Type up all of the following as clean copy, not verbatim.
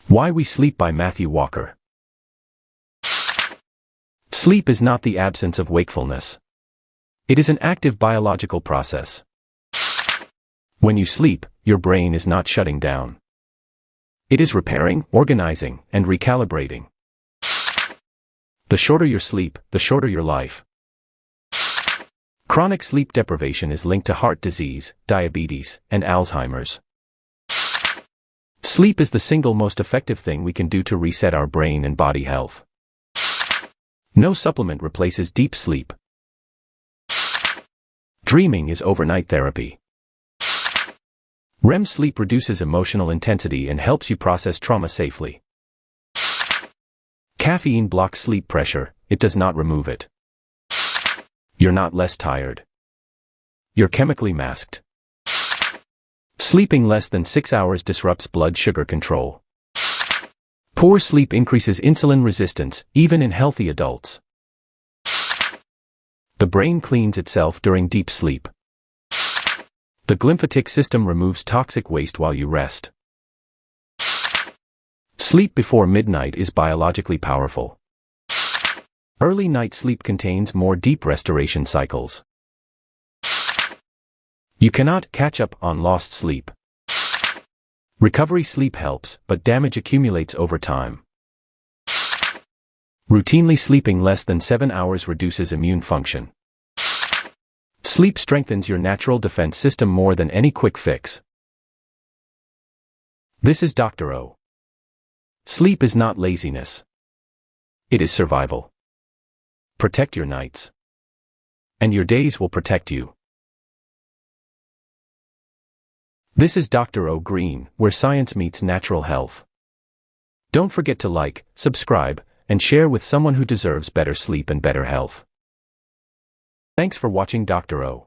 Why We Sleep by Matthew Walker. Sleep is not the absence of wakefulness. It is an active biological process. When you sleep, your brain is not shutting down. It is repairing, organizing, and recalibrating. The shorter your sleep, the shorter your life. Chronic sleep deprivation is linked to heart disease, diabetes, and Alzheimer's. Sleep is the single most effective thing we can do to reset our brain and body health. No supplement replaces deep sleep. Dreaming is overnight therapy. REM sleep reduces emotional intensity and helps you process trauma safely. Caffeine blocks sleep pressure, it does not remove it. You're not less tired. You're chemically masked. Sleeping less than 6 hours disrupts blood sugar control. Poor sleep increases insulin resistance, even in healthy adults. The brain cleans itself during deep sleep. The glymphatic system removes toxic waste while you rest. Sleep before midnight is biologically powerful. Early night sleep contains more deep restoration cycles. You cannot catch up on lost sleep. Recovery sleep helps, but damage accumulates over time. Routinely sleeping less than 7 hours reduces immune function. Sleep strengthens your natural defense system more than any quick fix. This is Dr. O. Sleep is not laziness. It is survival. Protect your nights. And your days will protect you. This is Dr. O Green, where science meets natural health. Don't forget to like, subscribe, and share with someone who deserves better sleep and better health. Thanks for watching Dr. O.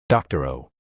Dr. O.